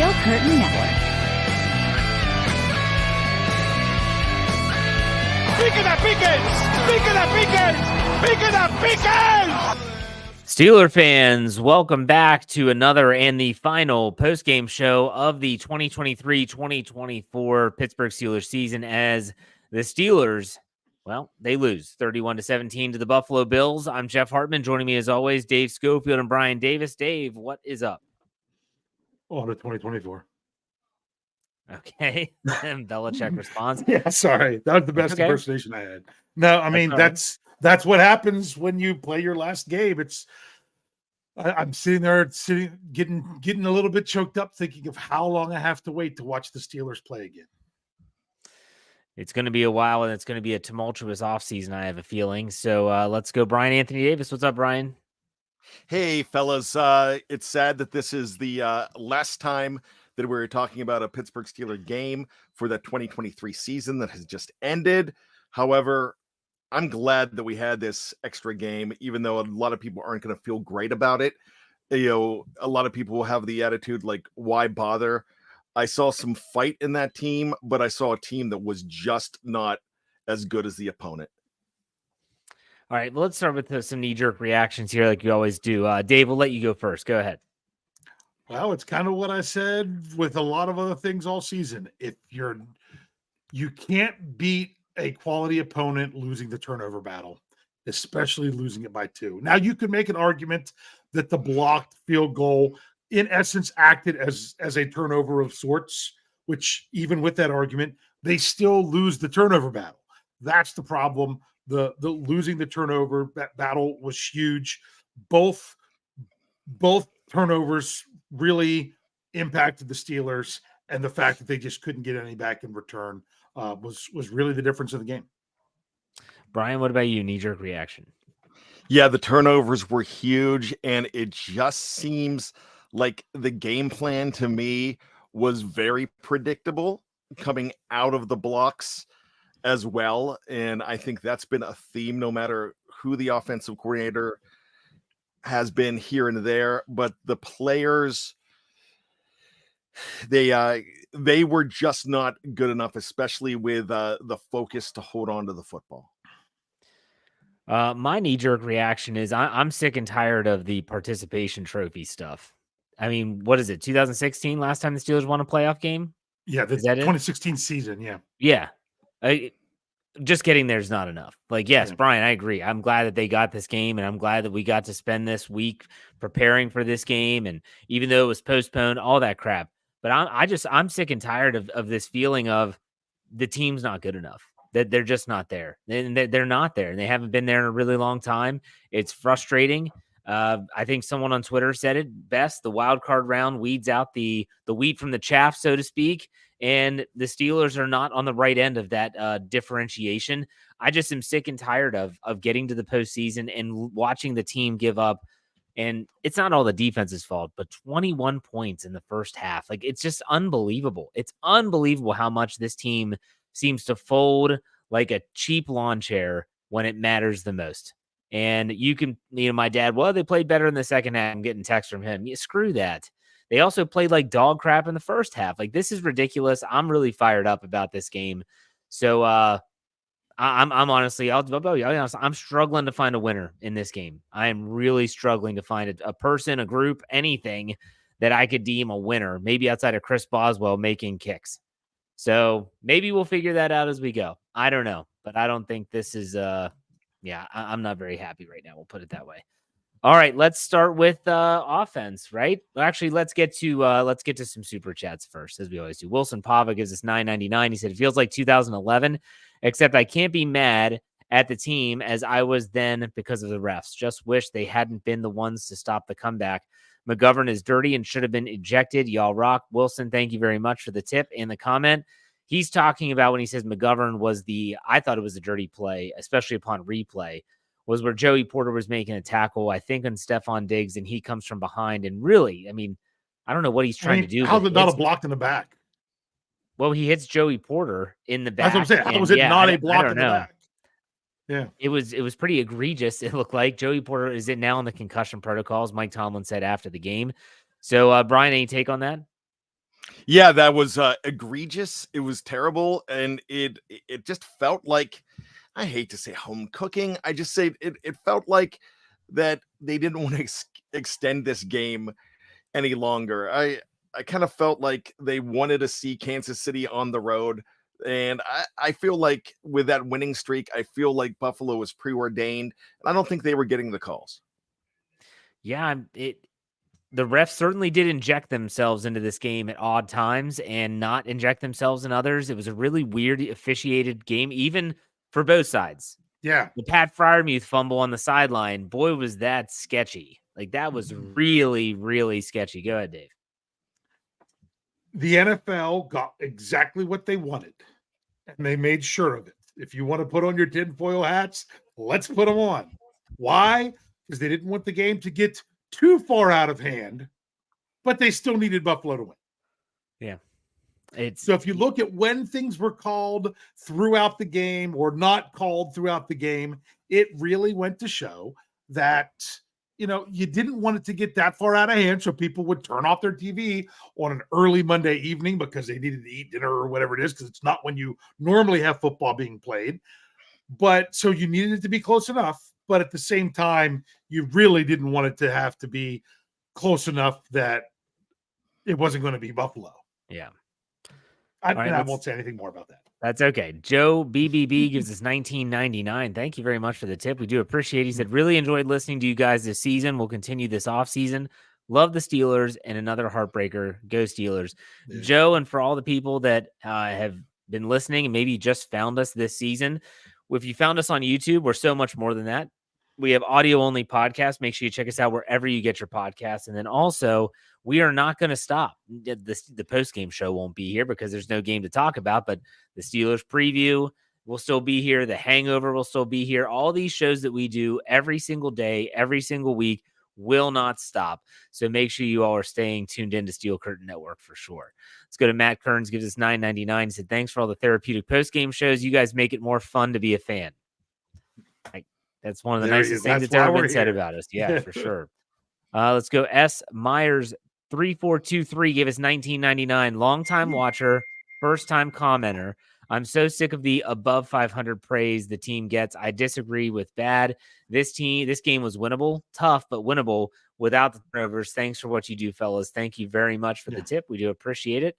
Steel Curtain Network. Steeler fans, welcome back to another and the final post-game show of the 2023-2024 Pittsburgh Steelers season as the Steelers, well, they lose 31-17 to the Buffalo Bills. I'm Jeff Hartman. Joining me as always, Dave Schofield and Bryan Davis. Dave, what is up? On to 2024. Okay. Belichick response. Yeah, sorry. That was the best impersonation I had. No, I mean, that's what happens when you play your last game. I'm sitting there getting a little bit choked up thinking of how long I have to wait to watch the Steelers play again. It's going to be a while, and it's going to be a tumultuous offseason, I have a feeling. So let's go. Bryan Anthony Davis. What's up, Bryan? Hey, fellas. It's sad that this is the last time that we're talking about a Pittsburgh Steelers game for the 2023 season that has just ended. However, I'm glad that we had this extra game, even though a lot of people aren't going to feel great about it. You know, a lot of people will have the attitude like, why bother? I saw some fight in that team, but I saw a team that was just not as good as the opponent. All right, well, let's start with some knee-jerk reactions here like you always do. Dave, we'll let you go first. Go ahead. Well, it's kind of what I said with a lot of other things all season. If you can't beat a quality opponent losing the turnover battle, especially losing it by 2. Now, you could make an argument that the blocked field goal, in essence, acted as a turnover of sorts, which even with that argument, they still lose the turnover battle. That's the problem. The losing the turnover battle was huge. Both turnovers really impacted the Steelers, and the fact that they just couldn't get any back in return was really the difference in the game. Bryan, what about you? Knee-jerk reaction? Yeah, the turnovers were huge, and it just seems like the game plan to me was very predictable coming out of the blocks as well. And I think that's been a theme no matter who the offensive coordinator has been here and there. But the players, they were just not good enough, especially with the focus to hold on to the football. My knee-jerk reaction is I'm sick and tired of the participation trophy stuff. I mean, what is it, 2016, last time the Steelers won a playoff game? Yeah, the 2016 season, yeah. Yeah. Just getting there is not enough. Like, yes, yeah. Bryan, I agree. I'm glad that they got this game, and I'm glad that we got to spend this week preparing for this game, and even though it was postponed, all that crap. But I'm sick and tired of this feeling of the team's not good enough. That they're just not there. And they're not there, and they haven't been there in a really long time. It's frustrating. I think someone on Twitter said it best. The wild card round weeds out the wheat from the chaff, so to speak. And the Steelers are not on the right end of that differentiation. I just am sick and tired of getting to the postseason and watching the team give up. And it's not all the defense's fault, but 21 points in the first half. Like, it's just unbelievable. It's unbelievable how much this team seems to fold like a cheap lawn chair when it matters the most. And you can, my dad, well, they played better in the second half. I'm getting texts from him. Yeah, screw that. They also played like dog crap in the first half. Like, this is ridiculous. I'm really fired up about this game. So I'm honestly, I'll be honest, I'm struggling to find a winner in this game. I am really struggling to find a person, a group, anything that I could deem a winner, maybe outside of Chris Boswell making kicks. So maybe we'll figure that out as we go. I don't know, but I don't think this is I'm not very happy right now. We'll put it that way. All right, let's start with offense, right? Well, actually, let's get to some super chats first, as we always do. Wilson Pava gives us $9.99. He said, it feels like 2011, except I can't be mad at the team as I was then because of the refs. Just wish they hadn't been the ones to stop the comeback. McGovern is dirty and should have been ejected. Y'all rock. Wilson, thank you very much for the tip and the comment. He's talking about when he says McGovern was I thought it was a dirty play, especially upon replay, was where Joey Porter was making a tackle, I think, on Stephon Diggs, and he comes from behind. And really, I mean, I don't know what he's trying to do. How's it not a block in the back? Well, he hits Joey Porter in the back. That's what I'm saying. How was it not a block in the back? Yeah. It was pretty egregious. It looked like Joey Porter is now in the concussion protocols, Mike Tomlin said after the game. So, Bryan, any take on that? Yeah, that was egregious. It was terrible, and it just felt like, I hate to say home cooking. I just say it felt like that they didn't want to extend this game any longer. I kind of felt like they wanted to see Kansas City on the road. And I feel like with that winning streak, I feel like Buffalo was preordained. And I don't think they were getting the calls. Yeah, the refs certainly did inject themselves into this game at odd times and not inject themselves in others. It was a really weird officiated game, even for both sides. Yeah. The Pat Fryermuth fumble on the sideline, boy, was that sketchy. Like, that was really, really sketchy. Go ahead, Dave. The NFL got exactly what they wanted, and they made sure of it. If you want to put on your tinfoil hats, let's put them on. Why? Because they didn't want the game to get too far out of hand, but they still needed Buffalo to win. Yeah. So if you look at when things were called throughout the game or not called throughout the game, it really went to show that, you didn't want it to get that far out of hand so people would turn off their TV on an early Monday evening because they needed to eat dinner or whatever it is, because it's not when you normally have football being played. But so you needed it to be close enough, but at the same time, you really didn't want it to have to be close enough that it wasn't going to be Buffalo. Yeah. I won't say anything more about that. That's okay. Joe BBB gives us $19.99. Thank you very much for the tip. We do appreciate it. He said, really enjoyed listening to you guys this season. We'll continue this off season. Love the Steelers, and another heartbreaker. Go Steelers. Yeah. Joe, and for all the people that have been listening and maybe just found us this season, if you found us on YouTube, we're so much more than that. We have audio-only podcasts. Make sure you check us out wherever you get your podcasts. And then also, we are not going to stop. The post-game show won't be here because there's no game to talk about, but the Steelers preview will still be here. The Hangover will still be here. All these shows that we do every single day, every single week will not stop. So make sure you all are staying tuned in to Steel Curtain Network for sure. Let's go to Matt Kearns, gives us $9.99. He said, thanks for all the therapeutic post-game shows. You guys make it more fun to be a fan. That's one of the nicest things that's ever been said about us. Yeah, for sure. Let's go. S. Myers 3423 gave us $19.99. Longtime watcher, first time commenter. I'm so sick of the above 500 praise the team gets. I disagree with bad. This game was winnable, tough, but winnable without the turnovers. Thanks for what you do, fellas. Thank you very much for the tip. We do appreciate it.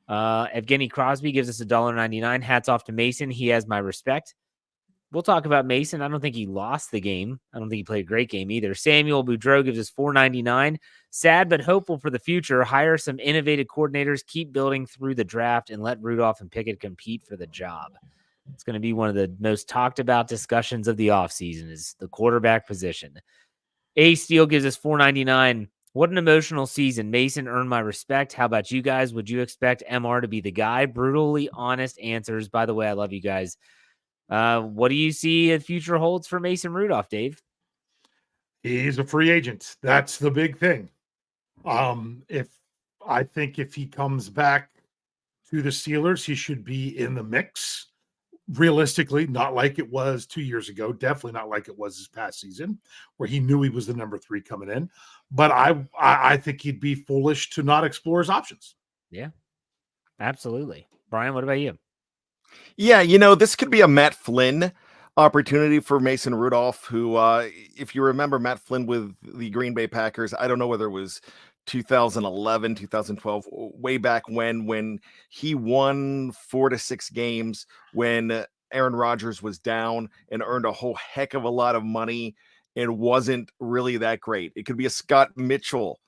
Evgeny Crosby gives us $1.99. Hats off to Mason. He has my respect. We'll talk about Mason. I don't think he lost the game. I don't think he played a great game either. Samuel Boudreau gives us $4.99. Sad but hopeful for the future. Hire some innovative coordinators. Keep building through the draft and let Rudolph and Pickett compete for the job. It's going to be one of the most talked about discussions of the offseason is the quarterback position. A. Steele gives us $4.99. What an emotional season. Mason earned my respect. How about you guys? Would you expect MR to be the guy? Brutally honest answers. By the way, I love you guys. What do you see the future holds for Mason Rudolph, Dave? He's a free agent. That's the big thing. If he comes back to the Steelers, he should be in the mix. Realistically, not like it was 2 years ago. Definitely not like it was this past season, where he knew he was the number 3 coming in. But I think he'd be foolish to not explore his options. Yeah, absolutely. Bryan, what about you? Yeah, this could be a Matt Flynn opportunity for Mason Rudolph, who, if you remember Matt Flynn with the Green Bay Packers, I don't know whether it was 2011, 2012, way back when he won 4 to 6 games when Aaron Rodgers was down and earned a whole heck of a lot of money and wasn't really that great. It could be a Scott Mitchell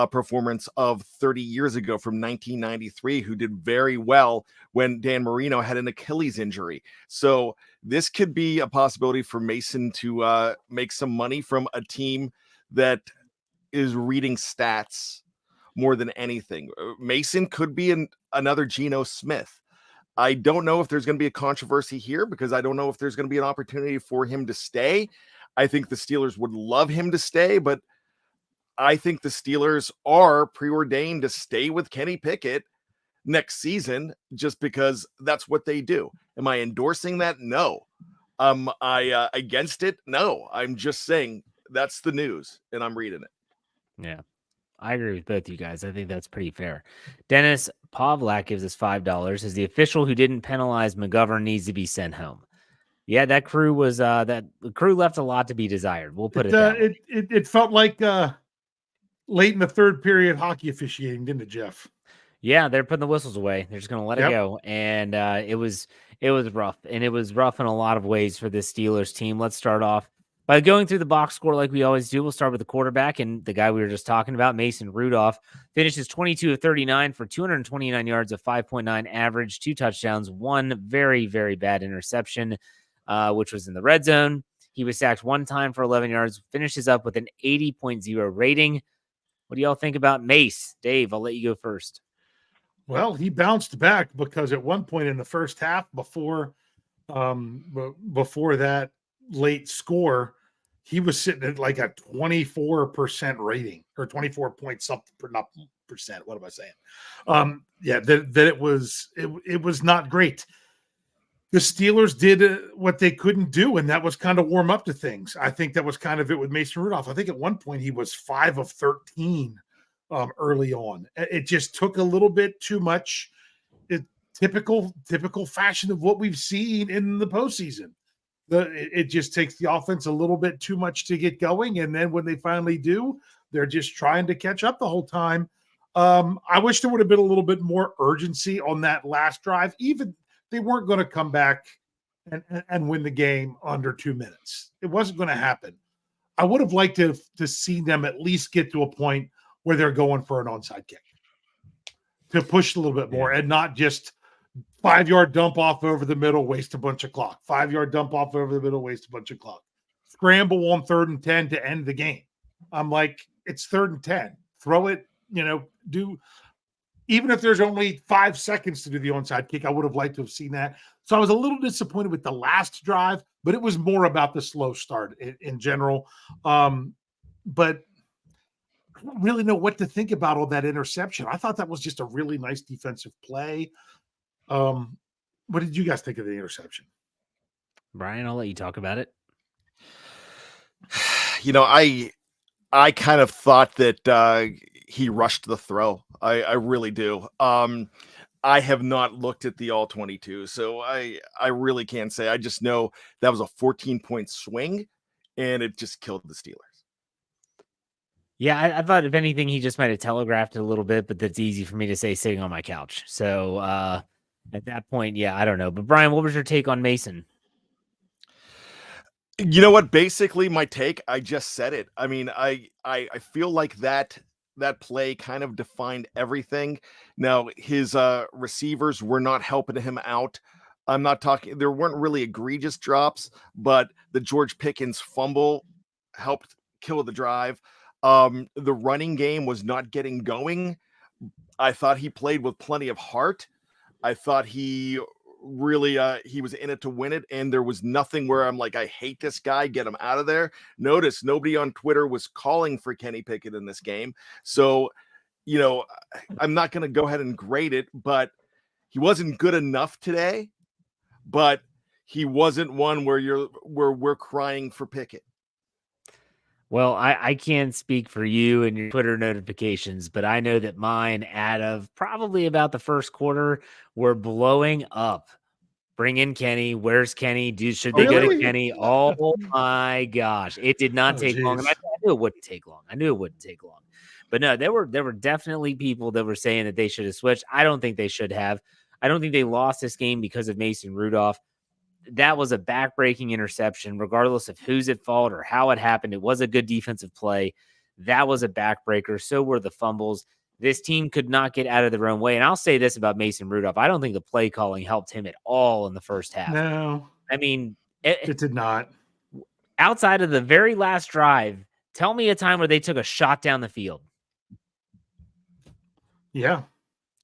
performance of 30 years ago from 1993, who did very well when Dan Marino had an Achilles injury. So this could be a possibility for Mason to make some money from a team that is reading stats more than anything. Mason could be another Geno Smith. I don't know if there's going to be a controversy here because I don't know if there's going to be an opportunity for him to stay. I think the Steelers would love him to stay, but I think the Steelers are preordained to stay with Kenny Pickett next season just because that's what they do. Am I endorsing that? No. I against it? No. I'm just saying that's the news and I'm reading it. Yeah. I agree with both you guys. I think that's pretty fair. Dennis Pavlak gives us $5. As the official who didn't penalize McGovern needs to be sent home. Yeah, that crew was the crew left a lot to be desired. We'll put it that way. It felt like late in the third period hockey officiating, didn't it, Jeff? Yeah, they're putting the whistles away. They're just going to let it go. And it was rough. And it was rough in a lot of ways for this Steelers team. Let's start off by going through the box score like we always do. We'll start with the quarterback and the guy we were just talking about, Mason Rudolph, finishes 22 of 39 for 229 yards, a 5.9 average, 2 touchdowns, 1 very, very bad interception, which was in the red zone. He was sacked 1 time for 11 yards, finishes up with an 80.0 rating. What do y'all think about Mace? Dave, I'll let you go first. Well, he bounced back because at one point in the first half, before that late score, he was sitting at like a 24% rating or 24 point something percent. What am I saying? It was not great. The Steelers did what they couldn't do, and that was kind of warm up to things. I think that was kind of it with Mason Rudolph. I think at one point he was 5 of 13 early on. It just took a little bit too much. Typical fashion of what we've seen in the postseason. It just takes the offense a little bit too much to get going, and then when they finally do, they're just trying to catch up the whole time. I wish there would have been a little bit more urgency on that last drive. Even they weren't going to come back and win the game under 2 minutes. It wasn't going to happen. I would have liked to see them at least get to a point where they're going for an onside kick to push a little bit more and not just 5-yard dump off over the middle, waste a bunch of clock. 5-yard dump off over the middle, waste a bunch of clock. Scramble on 3rd and 10 to end the game. I'm like, it's 3rd and 10. Throw it, do even if there's only 5 seconds to do the onside kick. I would have liked to have seen that. So I was a little disappointed with the last drive, but it was more about the slow start in general. But I don't really know what to think about all that interception. I thought that was just a really nice defensive play. What did you guys think of the interception? Bryan, I'll let you talk about it. I kind of thought that he rushed the throw. I really do. I have not looked at the all 22, so I really can't say. I just know that was a 14-point swing, and it just killed the Steelers. Yeah, I thought if anything, he just might have telegraphed it a little bit, but that's easy for me to say sitting on my couch. So at that point, yeah, I don't know. But Bryan, what was your take on Mason? You know what? Basically, my take, I just said it. I mean, I feel like that play kind of defined everything. Now, his receivers were not helping him out. I'm not talking, there weren't really egregious drops, but the George Pickens fumble helped kill the drive. The running game was not getting going. I thought he played with plenty of heart. I thought he really he was in it to win it, and there was nothing where I'm like, I hate this guy, get him out of there. Notice nobody on Twitter was calling for Kenny Pickett in this game. So, I'm not going to go ahead and grade it, but he wasn't good enough today, but he wasn't one where we're crying for Pickett. Well, I can't speak for you and your Twitter notifications, but I know that mine, out of probably about the first quarter, were blowing up. Bring in Kenny. Where's Kenny? Should they go to Kenny? Oh my gosh. It did not take long. And I knew it wouldn't take long. But no, there were definitely people that were saying that they should have switched. I don't think they should have. I don't think they lost this game because of Mason Rudolph. That was a back-breaking interception, regardless of who's at fault or how it happened. It was a good defensive play. That was a backbreaker. So were the fumbles. This team could not get out of their own way. And I'll say this about Mason Rudolph. I don't think the play calling helped him at all in the first half. No. I mean, it did not. Outside of the very last drive, tell me a time where they took a shot down the field. Yeah.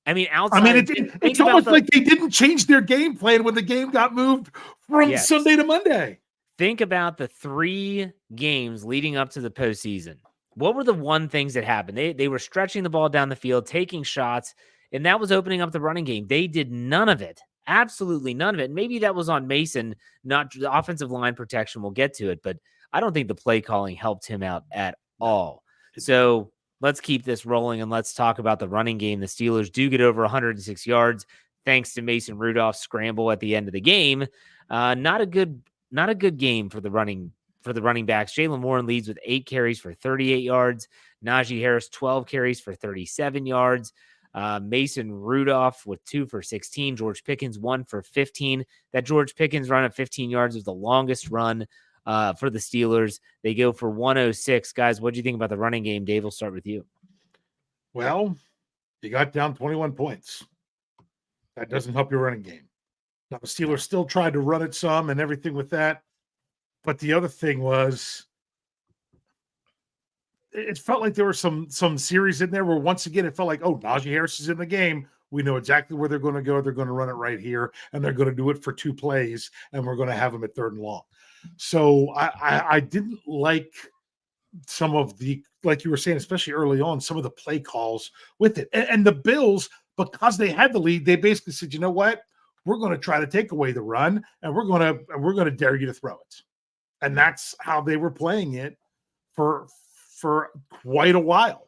I mean, it's almost like they didn't change their game plan when the game got moved from Sunday to Monday. Think about the 3 games leading up to the postseason. What were the one things that happened? They were stretching the ball down the field, taking shots, and that was opening up the running game. They did none of it. Absolutely none of it. Maybe that was on Mason, not the offensive line protection. We'll get to it, but I don't think the play calling helped him out at all. So let's keep this rolling and let's talk about the running game. The Steelers do get over 106 yards thanks to Mason Rudolph's scramble at the end of the game. Not a good game for the running backs. Jaylen Warren leads with 8 carries for 38 yards. Najee Harris 12 carries for 37 yards. Mason Rudolph with 2 for 16. George Pickens 1 for 15. That George Pickens run of 15 yards was the longest run for the Steelers. They go for 106. Guys, what do you think about the running game? Dave, we'll start with you. Well, you got down 21 points. That doesn't help your running game. Now, the Steelers still tried to run it some and everything with that. But the other thing was, it felt like there were some series in there where, once again, it felt like, oh, Najee Harris is in the game. We know exactly where they're going to go. They're going to run it right here, and they're going to do it for 2 plays, and we're going to have them at 3rd and long. So I didn't like some of the, like you were saying, especially early on, some of the play calls with it. And the Bills, because they had the lead, they basically said, you know what? We're going to try to take away the run, and we're going to dare you to throw it. And that's how they were playing it for quite a while.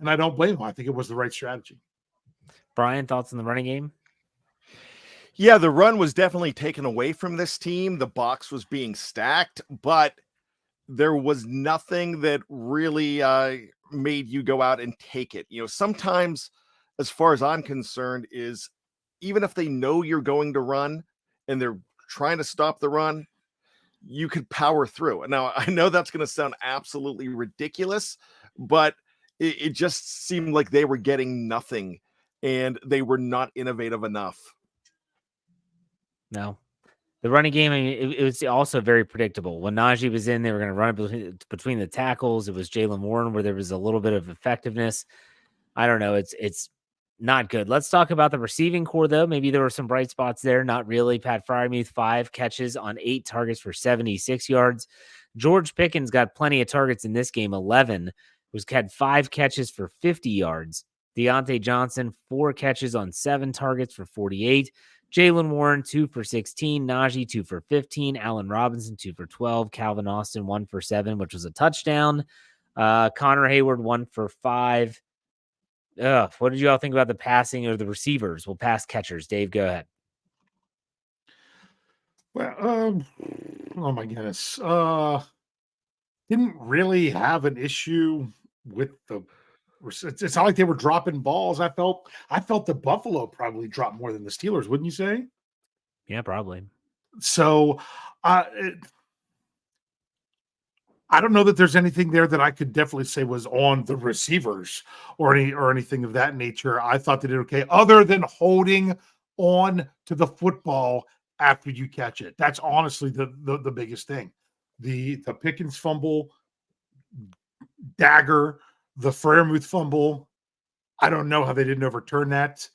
And I don't blame them. I think it was the right strategy. Bryan, thoughts on the running game? Yeah, the run was definitely taken away from this team. The box was being stacked, but there was nothing that really made you go out and take it. You know, sometimes, as far as I'm concerned, is even if they know you're going to run and they're trying to stop the run, you could power through. And now I know that's going to sound absolutely ridiculous, but it just seemed like they were getting nothing and they were not innovative enough. No. The running game, I mean, it was also very predictable. When Najee was in, they were going to run it between the tackles. It was Jaylen Warren where there was a little bit of effectiveness. I don't know. It's not good. Let's talk about the receiving core, though. Maybe there were some bright spots there. Not really. Pat Freiermuth, 5 catches on 8 targets for 76 yards. George Pickens got plenty of targets in this game, 11. Had 5 catches for 50 yards. Deontay Johnson, 4 catches on 7 targets for 48. Jaylen Warren, 2 for 16. Najee, 2 for 15. Allen Robinson, 2 for 12. Calvin Austin, 1 for 7, which was a touchdown. Connor Hayward, 1 for 5. What did you all think about the passing or the receivers? Well, pass catchers. Dave, go ahead. Well, oh my goodness. Didn't really have an issue with the. It's not like they were dropping balls. I felt the Buffalo probably dropped more than the Steelers, wouldn't you say? Yeah, probably. So, I don't know that there's anything there that I could definitely say was on the receivers or anything of that nature. I thought they did okay, other than holding on to the football after you catch it. That's honestly the biggest thing. The Pickens fumble, dagger, the Freiermuth fumble. I don't know how they didn't overturn that.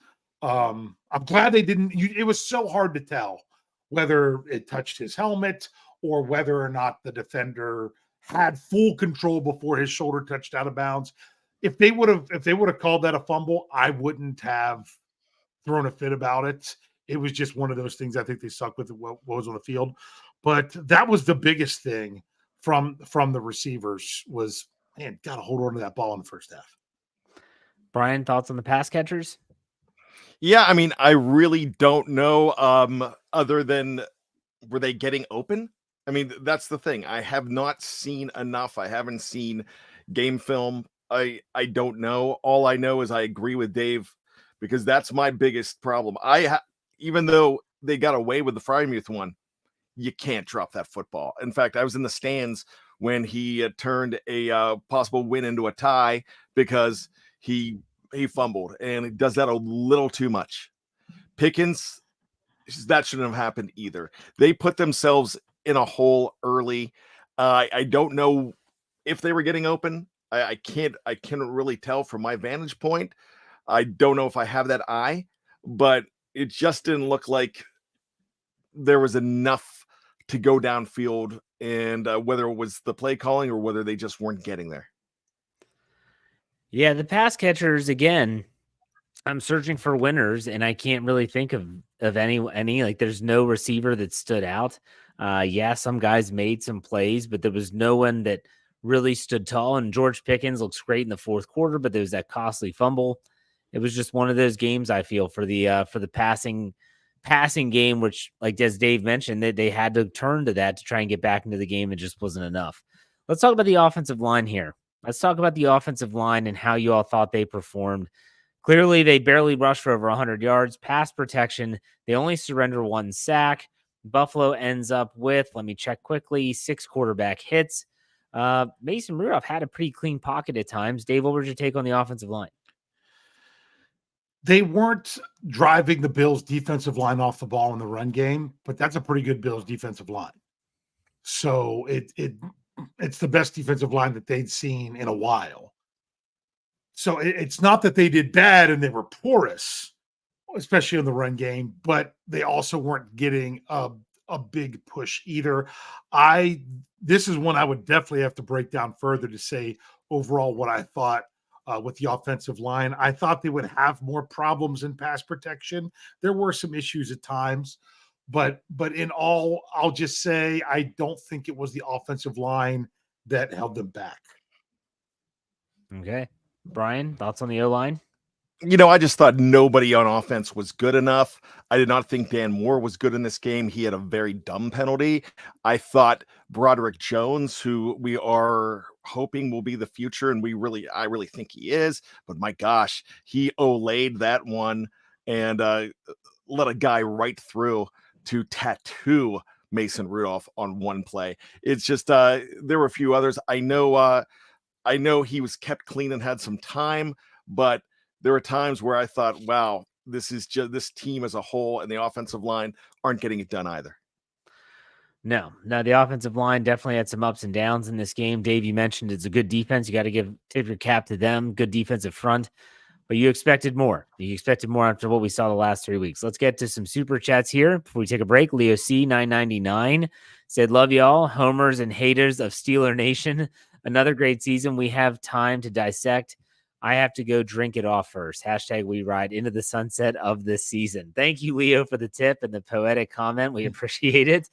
I'm glad they didn't. It was so hard to tell whether it touched his helmet or whether or not the defender had full control before his shoulder touched out of bounds. If they would have called that a fumble, I wouldn't have thrown a fit about it. It was just one of those things. I think they sucked with what was on the field, but that was the biggest thing from the receivers was, man, got to hold on to that ball in the first half. Bryan, thoughts on the pass catchers? Yeah, I mean, I really don't know. Other than, were they getting open? I mean, that's the thing. I have not seen enough. I haven't seen game film. I don't know. All I know is I agree with Dave because that's my biggest problem. Even though they got away with the Freiermuth one, you can't drop that football. In fact, I was in the stands when he turned a possible win into a tie because he fumbled, and he does that a little too much. Pickens, that shouldn't have happened either. They put themselves in a hole early. I don't know if they were getting open. I can't really tell from my vantage point. I don't know if I have that eye, but it just didn't look like there was enough to go downfield, and whether it was the play calling or whether they just weren't getting there. Yeah, the pass catchers, again, I'm searching for winners, and I can't really think of any. Like, there's no receiver that stood out. Yeah, some guys made some plays, but there was no one that really stood tall. And George Pickens looks great in the fourth quarter, but there was that costly fumble. It was just one of those games, I feel, for the passing game, which, like as Dave mentioned, that they had to turn to that to try and get back into the game. It just wasn't enough. Let's talk about the offensive line here. Let's talk about the offensive line and how you all thought they performed. Clearly, they barely rushed for over 100 yards. Pass protection, they only surrender 1 sack. Buffalo ends up with, let me check quickly, 6 quarterback hits. Mason Rudolph had a pretty clean pocket at times. Dave, what was your take on the offensive line? They weren't driving the Bills' defensive line off the ball in the run game, but that's a pretty good Bills defensive line. So it's the best defensive line that they'd seen in a while. So it's not that they did bad and they were porous, especially in the run game, but they also weren't getting a big push either. This is one I would definitely have to break down further to say overall what I thought with the offensive line. I thought they would have more problems in pass protection. There were some issues at times, but in all, I'll just say I don't think it was the offensive line that held them back. Okay. Bryan, thoughts on the O-line? I just thought nobody on offense was good enough. I did not think Dan Moore was good in this game. He had a very dumb penalty. I thought Broderick Jones, who we are hoping will be the future, and I really think he is, but my gosh, he olayed that one and let a guy right through to tattoo Mason Rudolph on one play. It's just there were a few others. I know he was kept clean and had some time, but there were times where I thought, wow, this team as a whole and the offensive line aren't getting it done either. No, the offensive line definitely had some ups and downs in this game. Dave, you mentioned it's a good defense. You got to tip your cap to them. Good defensive front, but you expected more. You expected more after what we saw the last 3 weeks. Let's get to some super chats here before we take a break. Leo C 999 said, "Love y'all, homers and haters of Steeler Nation. Another great season. We have time to dissect. I have to go drink it off first. # we ride into the sunset of this season." Thank you, Leo, for the tip and the poetic comment. We appreciate it.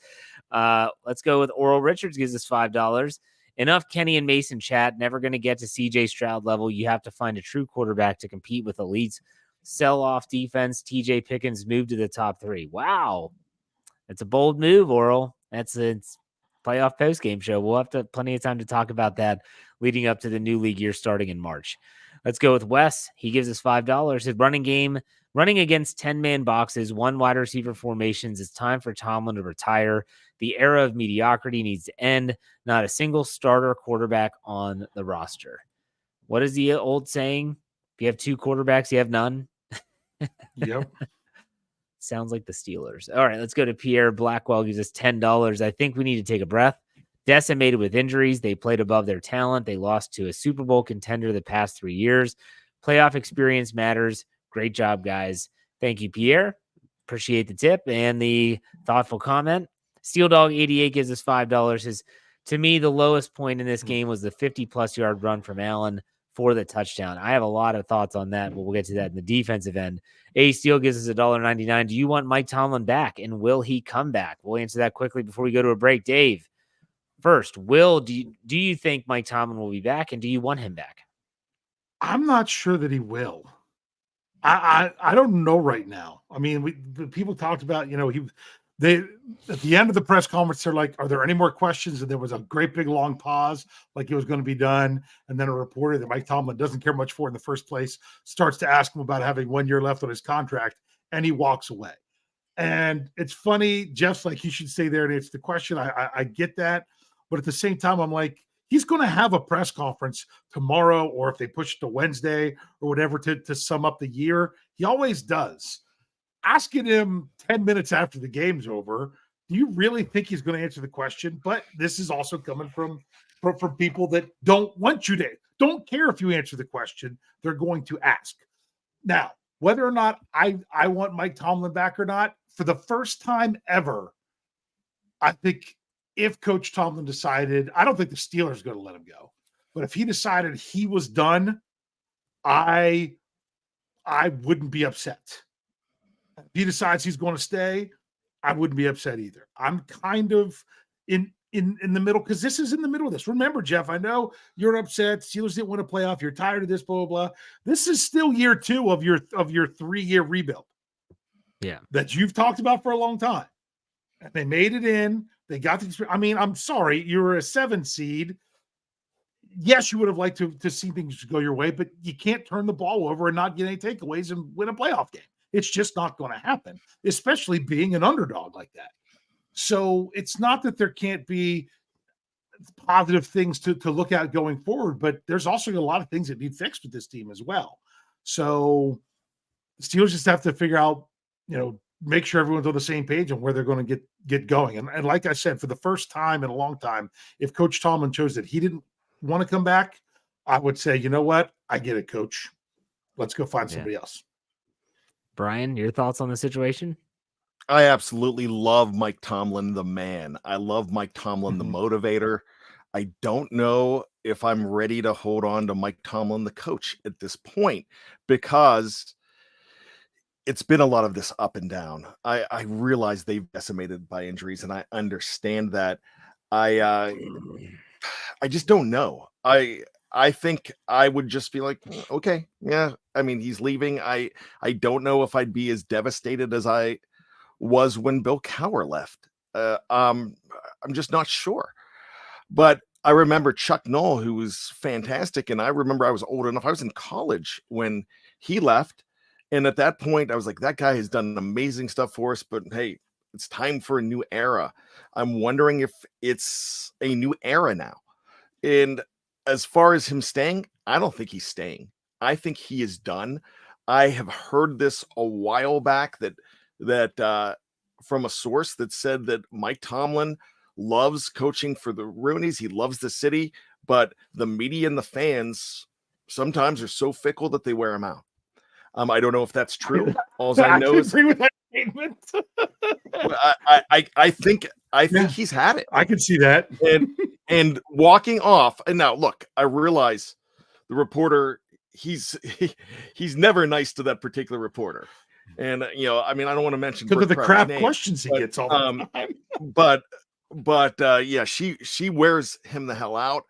Let's go with Oral Richards, gives us $5. "Enough Kenny and Mason chat. Never going to get to CJ Stroud level. You have to find a true quarterback to compete with elites. Sell off defense. TJ Pickens move to the top 3. Wow. That's a bold move, Oral. It's playoff post-game show. We'll have plenty of time to talk about that leading up to the new league year starting in March. Let's go with Wes. He gives us $5. His running against 10-man boxes, 1 wide receiver formations. It's time for Tomlin to retire. The era of mediocrity needs to end. Not a single starter quarterback on the roster." What is the old saying? If you have 2 quarterbacks, you have none. Yep. Sounds like the Steelers. All right, let's go to Pierre Blackwell. Gives us $10. "I think we need to take a breath. Decimated with injuries. They played above their talent. They lost to a Super Bowl contender the past 3 years. Playoff experience matters. Great job, guys." Thank you, Pierre. Appreciate the tip and the thoughtful comment. Steel Dog 88 gives us $5. To me, the lowest point in this game was the 50-plus yard run from Allen for the touchdown. I have a lot of thoughts on that, but we'll get to that in the defensive end. A Steel gives us $1.99. "Do you want Mike Tomlin back, and will he come back?" We'll answer that quickly before we go to a break. Dave, first, do you think Mike Tomlin will be back, and do you want him back? I'm not sure that he will. I don't know right now. I mean, people talked about, they at the end of the press conference, they're like, "Are there any more questions?" And there was a great big long pause, like it was going to be done. And then a reporter that Mike Tomlin doesn't care much for in the first place starts to ask him about having 1 year left on his contract, and he walks away. And it's funny, Jeff's like, "You should stay there and answer the question." I get that, but at the same time, I'm like, he's going to have a press conference tomorrow, or if they push it to Wednesday or whatever to sum up the year. He always does. Asking him 10 minutes after the game's over, do you really think he's going to answer the question? But this is also coming from people that don't want you to, don't care if you answer the question. They're going to ask. Now, whether or not I want Mike Tomlin back or not, for the first time ever, I think if Coach Tomlin decided, I don't think the Steelers are going to let him go, but if he decided he was done, I wouldn't be upset. If he decides he's going to stay, I wouldn't be upset either. I'm kind of in the middle, because this is in the middle of this. Remember, Jeff, I know you're upset. Steelers didn't win a playoff. You're tired of this, blah, blah, blah. This is still year 2 of your 3-year rebuild. Yeah. That you've talked about for a long time. And they made it in. They got the – I mean, I'm sorry. You were a 7 seed. Yes, you would have liked to see things go your way, but you can't turn the ball over and not get any takeaways and win a playoff game. It's just not going to happen, especially being an underdog like that. So it's not that there can't be positive things to look at going forward, but there's also a lot of things that need fixed with this team as well. So the Steelers just have to figure out, make sure everyone's on the same page on where they're going to get going. And like I said, for the first time in a long time, if Coach Tomlin chose that he didn't want to come back, I would say, you know what? I get it, Coach. Let's go find somebody else. Bryan, your thoughts on the situation? I absolutely love Mike Tomlin, the man. I love Mike Tomlin, the motivator. I don't know if I'm ready to hold on to Mike Tomlin, the coach, at this point, because it's been a lot of this up and down. I realize they've decimated by injuries, and I understand that. I just don't know. I think I would just be like, okay, yeah. I mean, he's leaving. I don't know if I'd be as devastated as I was when Bill Cowher left. I'm just not sure. But I remember Chuck Noll, who was fantastic, and I remember I was old enough. I was in college when he left, and at that point, I was like, that guy has done amazing stuff for us, but hey, it's time for a new era. I'm wondering if it's a new era now. And as far as him staying, I don't think he's staying. I think he is done. I have heard this a while back that from a source that said that Mike Tomlin loves coaching for the Rooneys. He loves the city, but the media and the fans sometimes are so fickle that they wear him out. I don't know if that's true. All I know is agree with that statement. I think he's had it. I can see that. And walking off. And now look, I realize the reporter, he's never nice to that particular reporter. And I mean, I don't want to mention because of the crap name, questions he gets all the time. But yeah, she wears him the hell out.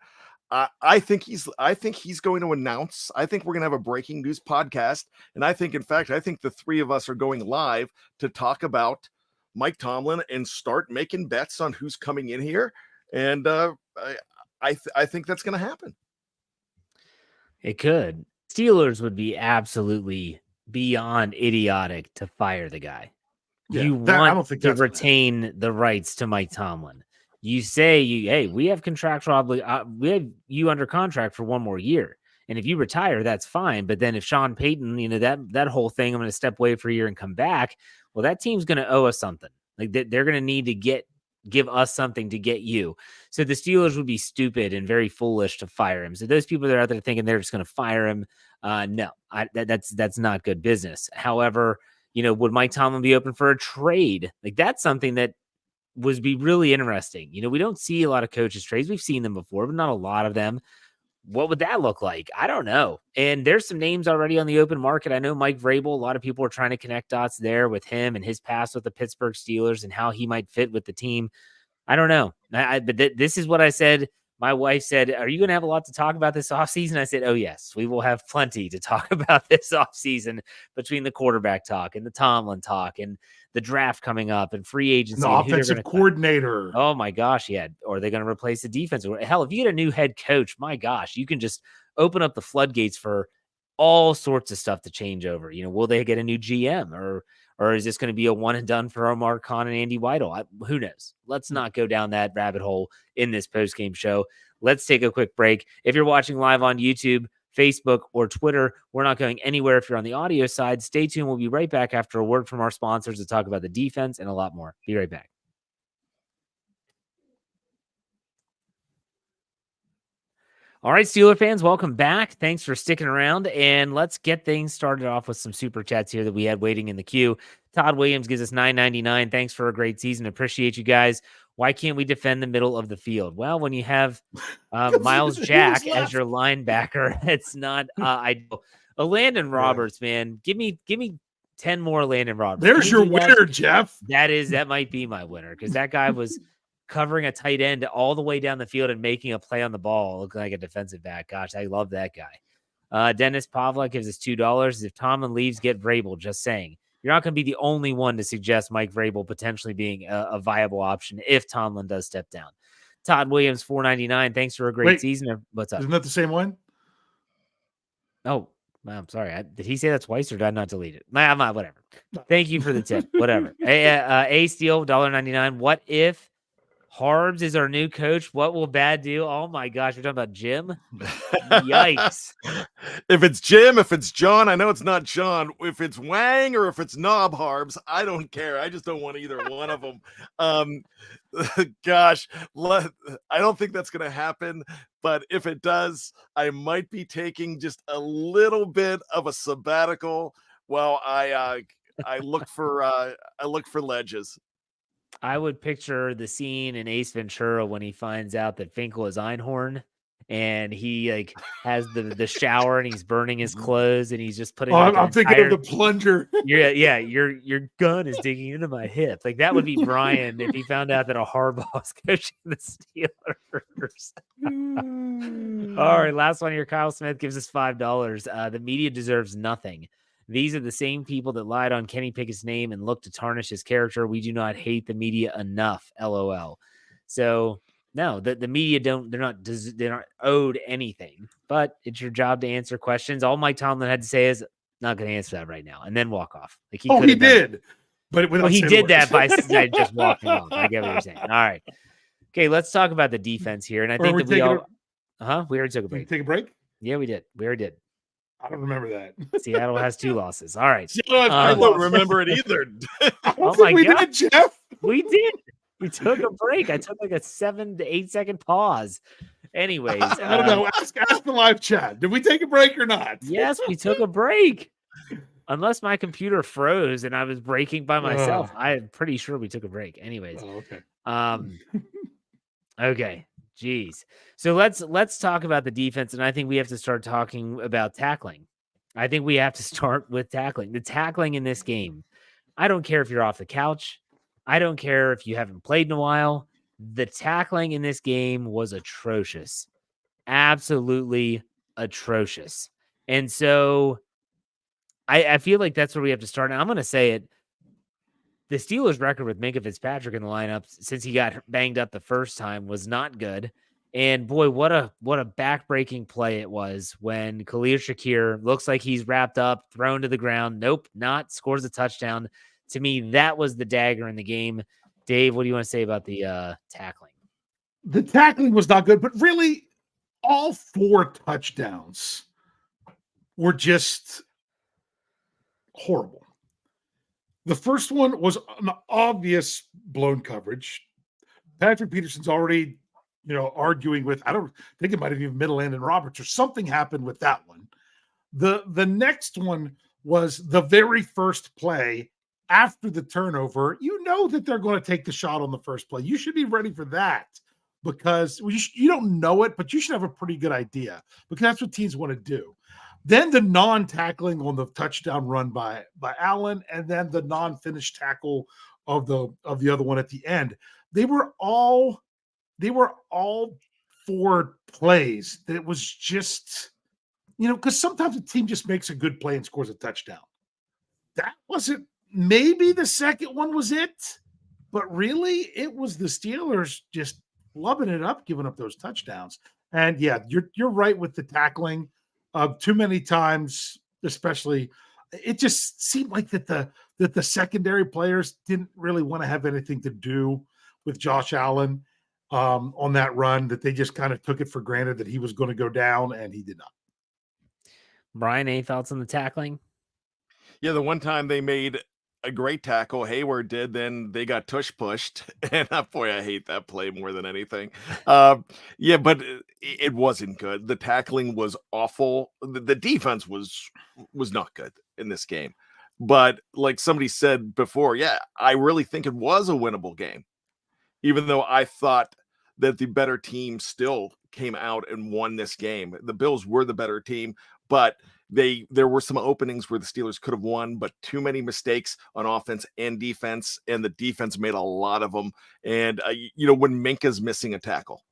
I think he's going to announce. I think we're going to have a breaking news podcast, and I think the three of us are going live to talk about Mike Tomlin and start making bets on who's coming in here. And I think that's going to happen. It could. Steelers would be absolutely beyond idiotic to fire the guy. Yeah, you I don't want think to retain the rights to Mike Tomlin. You say, hey, we have contractual we have you under contract for 1 more year. And if you retire, that's fine. But then if Sean Payton, that whole thing, I'm going to step away for a year and come back. Well, that team's going to owe us something. Like they're going to need to give us something to get you. So the Steelers would be stupid and very foolish to fire him. So those people that are out there thinking they're just going to fire him, no, that's not good business. However, would Mike Tomlin be open for a trade? Like that's something that would be really interesting. We don't see a lot of coaches trades. We've seen them before, but not a lot of them. What would that look like? I don't know. And there's some names already on the open market. I know Mike Vrabel, a lot of people are trying to connect dots there with him and his past with the Pittsburgh Steelers and how he might fit with the team. I don't know. But this is what I said. My wife said, are you going to have a lot to talk about this offseason? I said, oh, yes, we will have plenty to talk about this offseason between the quarterback talk and the Tomlin talk and the draft coming up and free agency. The offensive coordinator. Oh, my gosh, yeah. Or are they going to replace the defense? Hell, if you get a new head coach, my gosh, you can just open up the floodgates for all sorts of stuff to change over. Will they get a new GM or is this going to be a one and done for Omar Khan and Andy Weidel? Who knows? Let's not go down that rabbit hole in this post-game show. Let's take a quick break. If you're watching live on YouTube, Facebook, or Twitter, we're not going anywhere. If you're on the audio side, stay tuned. We'll be right back after a word from our sponsors to talk about the defense and a lot more. Be right back. All right, Steeler fans, welcome back. Thanks for sticking around, and let's get things started off with some super chats here that we had waiting in the queue. Todd Williams gives us $9.99. Thanks for a great season. Appreciate you guys. Why can't we defend the middle of the field? Well, when you have Miles Jack as your linebacker, it's not ideal. Landon Roberts, man, give me 10 more Landon Roberts. There's your winner, Jeff. That might be my winner because that guy was covering a tight end all the way down the field and making a play on the ball, looking like a defensive back. Gosh, I love that guy. Dennis Pavlik gives us $2. If Tomlin leaves, get Vrabel. Just saying. You're not going to be the only one to suggest Mike Vrabel potentially being a viable option if Tomlin does step down. Todd Williams, $4.99. Thanks for a great season. What's up? Isn't that the same one? Oh, I'm sorry. Did he say that twice or did I not delete it? Whatever. Thank you for the tip. Whatever. A Steel, $1.99. What if Harbs is our new coach? What will Bad do? Oh my gosh, we're talking about Jim. Yikes! If it's Jim, if it's John, I know it's not John. If it's Wang or if it's Knob Harbs, I don't care. I just don't want either one of them. Gosh, I don't think that's going to happen. But if it does, I might be taking just a little bit of a sabbatical while I look for ledges. I would picture the scene in Ace Ventura when he finds out that Finkel is Einhorn and he like has the shower and he's burning his clothes and he's just putting. I'm thinking of the plunger. Your gun is digging into my hip. Like that would be Bryan if he found out that a Harbaugh's coaching the Steelers. All right, last one here. Kyle Smith gives us $5. The media deserves nothing. These are the same people that lied on Kenny Pickett's name and looked to tarnish his character. We do not hate the media enough. LOL. So no, the media they're not owed anything, but it's your job to answer questions. All Mike Tomlin had to say is not going to answer that right now and then walk off. Like he did. But he did that by just walking off. I get what you're saying. All right. Okay. Let's talk about the defense here. And I think that we already took a break. Take a break? Yeah, we did. We already did. I don't remember that. Seattle has 2 losses. All right. I don't remember it either. Oh my God. Did, Jeff. We did. We took a break. I took like a 7 to 8 second pause. Anyways. I don't know. Ask the live chat. Did we take a break or not? Yes, we took a break. Unless my computer froze and I was breaking by myself. I'm pretty sure we took a break. Anyways. Oh, okay. Okay. Jeez. So let's talk about the defense, and I think we have to start talking about tackling. I think we have to start with tackling. The tackling in this game. I don't care if you're off the couch. I don't care if you haven't played in a while. The tackling in this game was atrocious. Absolutely atrocious. And so I feel like that's where we have to start. And I'm going to say it. The Steelers' record with Minkah Fitzpatrick in the lineup since he got banged up the first time was not good. And boy, what a backbreaking play it was when Khalil Shakir looks like he's wrapped up, thrown to the ground. Nope, not scores a touchdown. To me, that was the dagger in the game. Dave, what do you want to say about the tackling? The tackling was not good, but really all 4 touchdowns were just horrible. The first one was an obvious blown coverage. Patrick Peterson's already, arguing with, I don't think it might have been Middleland and Roberts or something happened with that one. The next one was the very first play after the turnover. You know that they're going to take the shot on the first play. You should be ready for that because you don't know it, but you should have a pretty good idea because that's what teams want to do. Then the non-tackling on the touchdown run by Allen, and then the non-finished tackle of the other one at the end. They were all 4 plays that it was just, because sometimes a team just makes a good play and scores a touchdown. That wasn't, maybe the second one was it, but really it was the Steelers just lubbing it up, giving up those touchdowns. And yeah, you're right with the tackling. Too many times, especially, it just seemed like that the secondary players didn't really want to have anything to do with Josh Allen on that run, that they just kind of took it for granted that he was going to go down, and he did not. Bryan, any thoughts on the tackling? Yeah, the one time they made a great tackle, Hayward did, then they got tush pushed, and boy, I hate that play more than anything. Yeah, but it wasn't good. The tackling was awful. The defense was not good in this game. But like somebody said before, yeah, I really think it was a winnable game, even though I thought that the better team still came out and won this game. The Bills were the better team, but there were some openings where the Steelers could have won, but too many mistakes on offense and defense, and the defense made a lot of them. And when Minka's missing a tackle,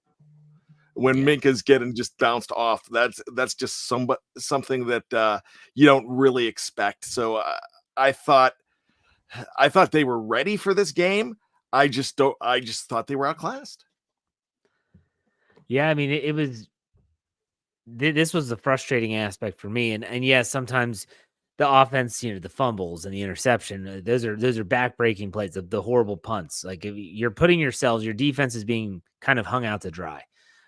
when Minka's getting just bounced off, that's just something that you don't really expect. So I thought they were ready for this game. I just thought they were outclassed. Yeah, I mean, this was the frustrating aspect for me. And yes, sometimes the offense, the fumbles and the interception, those are backbreaking plays, the horrible punts. Like, if you're putting your defense is being kind of hung out to dry.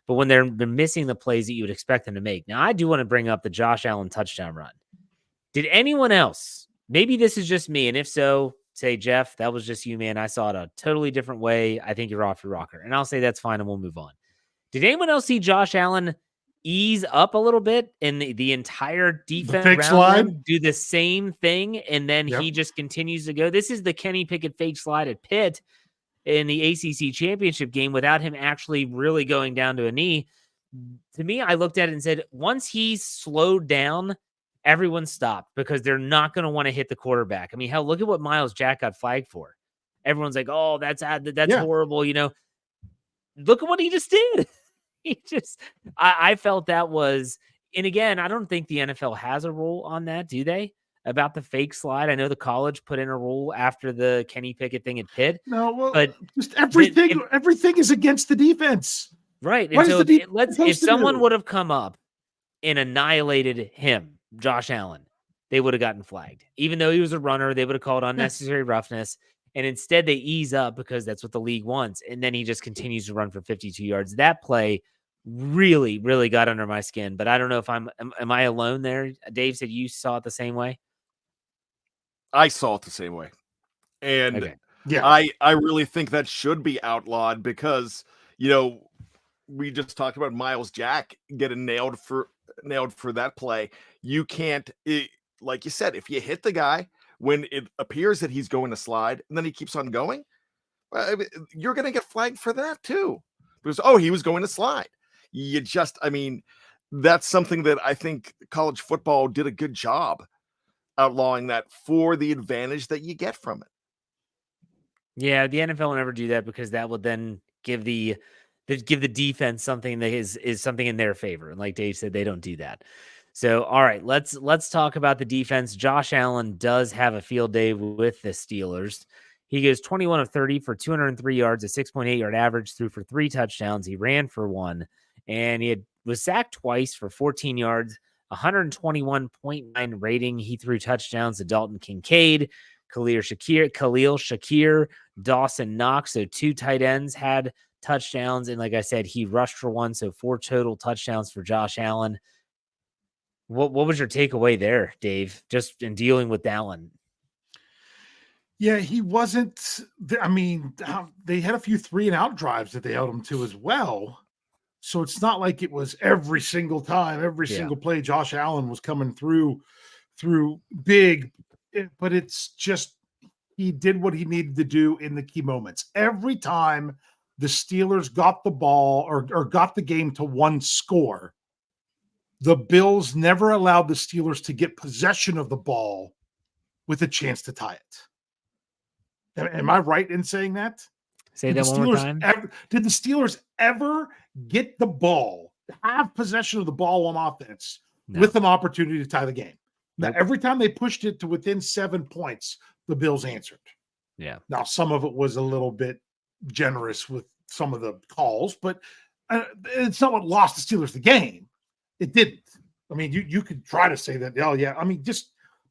But when they're missing the plays that you would expect them to make. Now, I do want to bring up the Josh Allen touchdown run. Did anyone else, maybe this is just me, and if so, say, Jeff, that was just you, man. I saw it a totally different way. I think you're off your rocker. And I'll say that's fine, and we'll move on. Did anyone else see Josh Allen ease up a little bit and the entire defense around do the same thing, and then he just continues to go? This is the Kenny Pickett fake slide at Pitt in the ACC championship game without him actually really going down to a knee. To me, I looked at it and said, once he slowed down, everyone stopped, because they're not going to want to hit the quarterback. I mean, hell, look at what Myles Jack got flagged for. Everyone's like, oh, that's horrible. Look at what he just did. I felt that was, and again, I don't think the NFL has a rule on that, do they? About the fake slide. I know the college put in a rule after the Kenny Pickett thing at Pitt. No, well, but just everything is against the defense. Right. And so if someone would have come up and annihilated him, Josh Allen, they would have gotten flagged. Even though he was a runner, they would have called unnecessary roughness. And instead they ease up because that's what the league wants. And then he just continues to run for 52 yards. That play really, really got under my skin. But I don't know if am I alone there? Dave said you saw it the same way. I saw it the same way. And okay. I really think that should be outlawed, because, we just talked about Myles Jack getting nailed for that play. You can't, like you said, if you hit the guy when it appears that he's going to slide and then he keeps on going, you're going to get flagged for that too. Because, he was going to slide. That's something that I think college football did a good job outlawing, that for the advantage that you get from it. Yeah, the NFL will never do that, because that would then give the defense something that is something in their favor. And like Dave said, they don't do that. So, all right, let's talk about the defense. Josh Allen does have a field day with the Steelers. He goes 21 of 30 for 203 yards, a 6.8 yard average, threw for 3 touchdowns. He ran for 1, and he was sacked twice for 14 yards, 121.9 rating. He threw touchdowns to Dalton Kincaid, Khalil Shakir, Dawson Knox. So 2 tight ends had touchdowns. And like I said, he rushed for 1. So 4 total touchdowns for Josh Allen. What was your takeaway there, Dave, just in dealing with Allen? Yeah, he wasn't. I mean, they had a few 3-and-out drives that they held him to as well. So it's not like it was every single time, every single play Josh Allen was coming through big, but it's just he did what he needed to do in the key moments. Every time the Steelers got the ball or got the game to 1 score, the Bills never allowed the Steelers to get possession of the ball with a chance to tie it. Am I right in saying that? Say that one more time. Did the Steelers ever get the ball, have possession of the ball on offense with an opportunity to tie the game? Now, every time they pushed it to within 7 points, the Bills answered. Yeah. Now, some of it was a little bit generous with some of the calls, but it's not what lost the Steelers the game. It didn't. I mean, you could try to say that,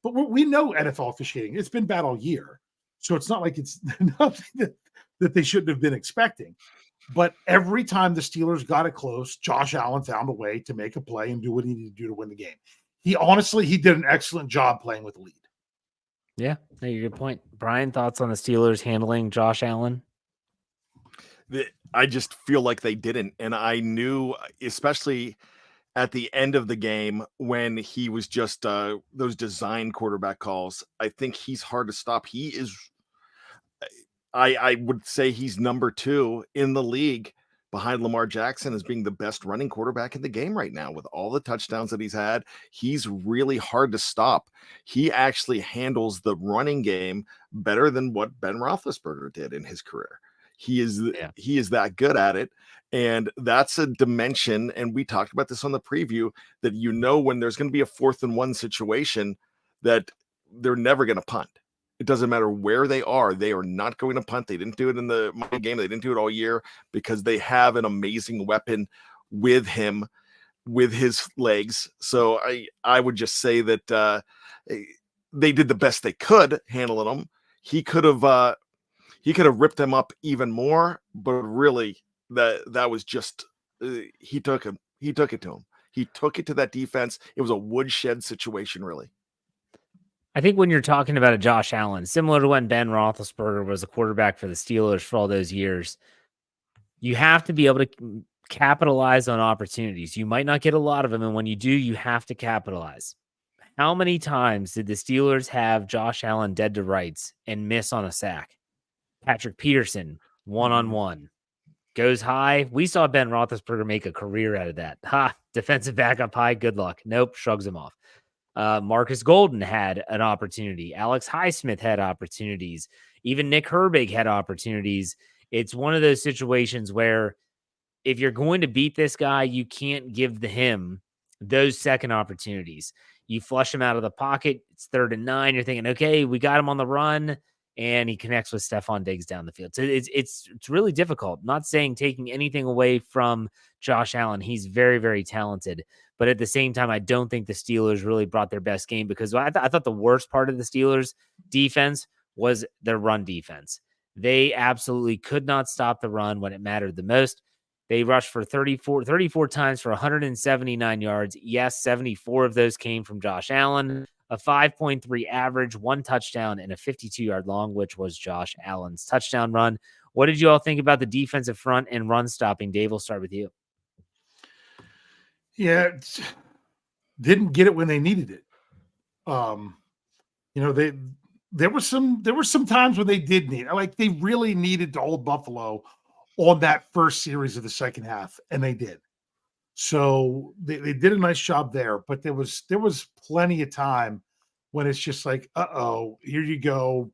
but we know NFL officiating. It's been bad all year. So it's not like it's nothing that they shouldn't have been expecting. But every time the Steelers got it close, Josh Allen found a way to make a play and do what he needed to do to win the game. He did an excellent job playing with the lead. Yeah, good point. Bryan, thoughts on the Steelers handling Josh Allen? I just feel like they didn't. And I knew, especially at the end of the game when he was just those design quarterback calls, I think he's hard to stop. I would say he's number 2 in the league behind Lamar Jackson as being the best running quarterback in the game right now. With all the touchdowns that he's had, he's really hard to stop. He actually handles the running game better than what Ben Roethlisberger did in his career. He is that good at it. And that's a dimension. And we talked about this on the preview, that when there's going to be a 4th and 1 situation, that they're never going to punt. It doesn't matter where they are not going to punt. They didn't do it in the Monday game. They didn't do it all year because they have an amazing weapon with him, with his legs. So I would just say that they did the best they could handling him. He could have ripped them up even more, but really that was just he took it to him. He took it to that defense. It was a woodshed situation, really. I think when you're talking about a Josh Allen, similar to when Ben Roethlisberger was a quarterback for the Steelers for all those years, you have to be able to capitalize on opportunities. You might not get a lot of them, and when you do, you have to capitalize. How many times did the Steelers have Josh Allen dead to rights and miss on a sack? Patrick Peterson, one-on-one. Goes high. We saw Ben Roethlisberger make a career out of that. Defensive back up high, good luck. Nope, shrugs him off. Marcus Golden had an opportunity. Alex Highsmith had opportunities. Even Nick Herbig had opportunities. It's one of those situations where if you're going to beat this guy, you can't give him those second opportunities. You flush him out of the pocket. It's 3rd and 9. You're thinking, okay, we got him on the run, and he connects with Stephon Diggs down the field. So it's really difficult. Not saying taking anything away from Josh Allen. He's very, very talented. But at the same time, I don't think the Steelers really brought their best game, because I thought the worst part of the Steelers defense was their run defense. They absolutely could not stop the run when it mattered the most. They rushed for 34 times for 179 yards. Yes, 74 of those came from Josh Allen. A 5.3 average, 1 touchdown, and a 52-yard long, which was Josh Allen's touchdown run. What did you all think about the defensive front and run stopping? Dave, we'll start with you. Yeah, didn't get it when they needed it. There were some times when they did need it. Like, they really needed to hold Buffalo on that first series of the second half, and they did. So they did a nice job there, but there was plenty of time when it's just like, here you go,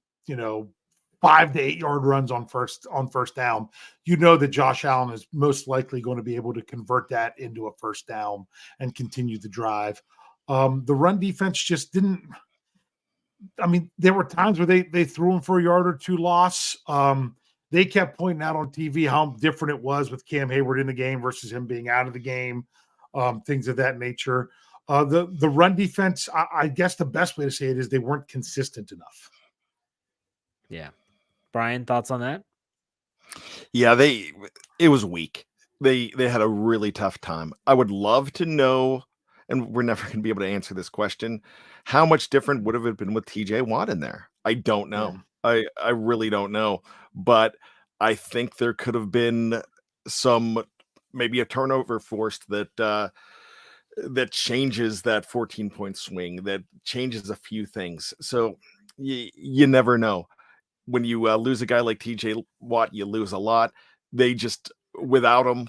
5 to 8 yard runs on first down. That Josh Allen is most likely going to be able to convert that into a first down and continue the drive. The run defense just didn't. I mean, there were times where they threw him for a yard or two loss. They kept pointing out on TV how different it was with Cam Hayward in the game versus him being out of the game, things of that nature. The run defense, I guess the best way to say it is they weren't consistent enough. Yeah. Bryan, thoughts on that? Yeah, it was weak. They had a really tough time. I would love to know, and we're never going to be able to answer this question, how much different would have it been with TJ Watt in there? I don't know. Yeah. I really don't know. But I think there could have been maybe a turnover forced that changes that 14-point swing, that changes a few things. So you never know. When you lose a guy like TJ Watt, you lose a lot. They just, without him,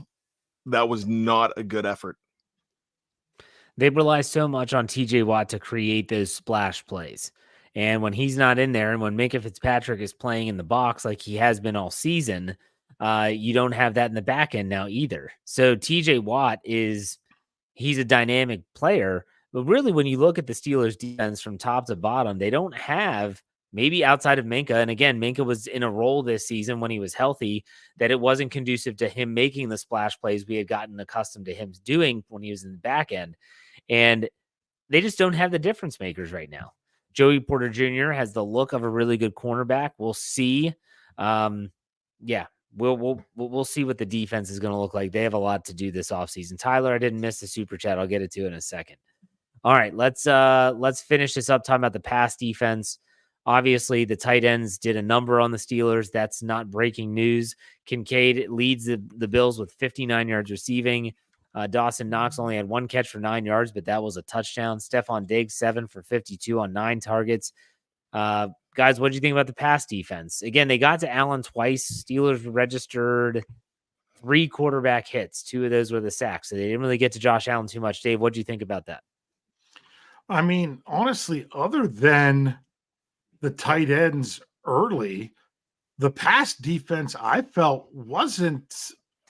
that was not a good effort. They rely so much on TJ Watt to create those splash plays. And when he's not in there, and when Minkah Fitzpatrick is playing in the box like he has been all season, you don't have that in the back end now either. So TJ Watt he's a dynamic player, but really when you look at the Steelers defense from top to bottom, they don't have, maybe outside of Minkah, and again, Minkah was in a role this season when he was healthy that it wasn't conducive to him making the splash plays we had gotten accustomed to him doing when he was in the back end. And they just don't have the difference makers right now. Joey Porter Jr. has the look of a really good cornerback. We'll see. We'll see what the defense is going to look like. They have a lot to do this offseason. Tyler, I didn't miss the super chat. I'll get it to in a second. All right, let's finish this up talking about the pass defense. Obviously, the tight ends did a number on the Steelers. That's not breaking news. Kincaid leads the Bills with 59 yards receiving. Dawson Knox only had 1 catch for 9 yards, but that was a touchdown. Stephon Diggs, 7 for 52 on 9 targets. Guys, what did you think about the pass defense? Again, they got to Allen twice. Steelers registered 3 quarterback hits. 2 of those were the sacks. So they didn't really get to Josh Allen too much. Dave, what do you think about that? I mean, honestly, other than the tight ends early, the pass defense I felt wasn't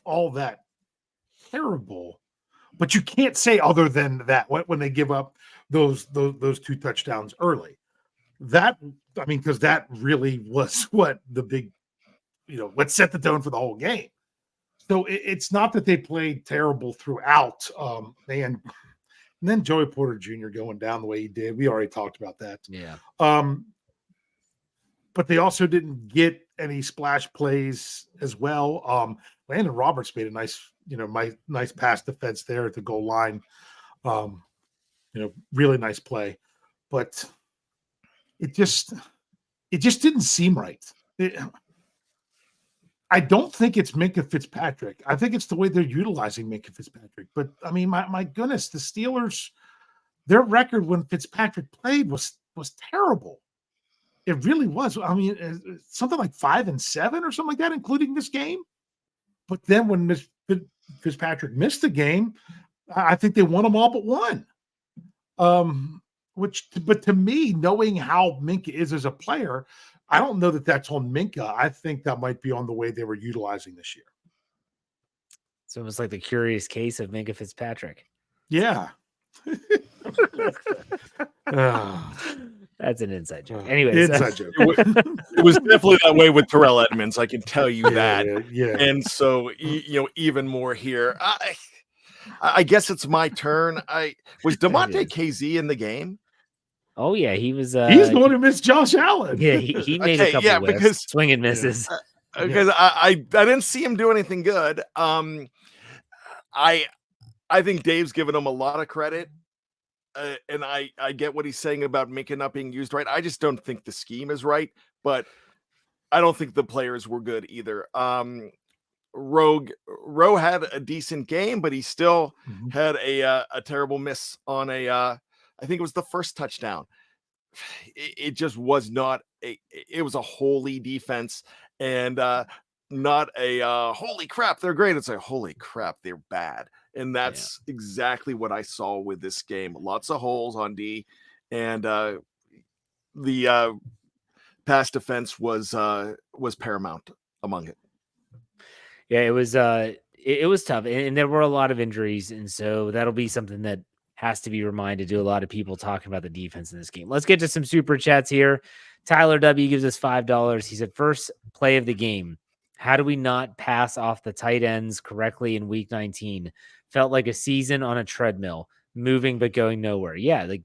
all that terrible. But you can't say other than that when they give up those 2 touchdowns early. That, I mean, because that really was what the big, what set the tone for the whole game. So it's not that they played terrible throughout. And then Joey Porter Jr. going down the way he did. We already talked about that. Yeah. But they also didn't get any splash plays as well. Landon Roberts made a nice, nice pass defense there at the goal line. Really nice play. But it just didn't seem right. I don't think it's Minkah Fitzpatrick. I think it's the way they're utilizing Minkah Fitzpatrick. But I mean, my goodness, the Steelers, their record when Fitzpatrick played was terrible. It really was. I mean, something like 5-7 or something like that, including this game. But then when Fitzpatrick missed the game, I think they won them all but one. But to me, knowing how Minkah is as a player, I don't know that that's on Minkah. I think that might be on the way they were utilizing this year. It's almost like the curious case of Minkah Fitzpatrick. Yeah. That's an inside joke. Anyways, inside joke. It was definitely that way with Terrell Edmonds. I can tell you that. Yeah. And so, even more here. I guess it's my turn. Was Devontae KZ in the game? Oh yeah, he was. He's the one who missed Josh Allen. Yeah, he made a couple whiffs, because swing and misses. Because I didn't see him do anything good. I think Dave's given him a lot of credit, and I get what he's saying about Minkah not being used right. I just don't think the scheme is right, but I don't think the players were good either. Rowe had a decent game, but he still had a terrible miss on I think it was the first touchdown. It just was not it was a holy defense and not a holy crap, they're great. It's a holy crap, they're bad. And that's exactly what I saw with this game. Lots of holes on D, and the pass defense was paramount among it. Yeah, it was tough, and there were a lot of injuries, and so that'll be something that has to be reminded to a lot of people talking about the defense in this game. Let's get to some super chats here. Tyler W gives us $5. He said, first play of the game. How do we not pass off the tight ends correctly in week 19? Felt like a season on a treadmill, moving but going nowhere. Yeah, the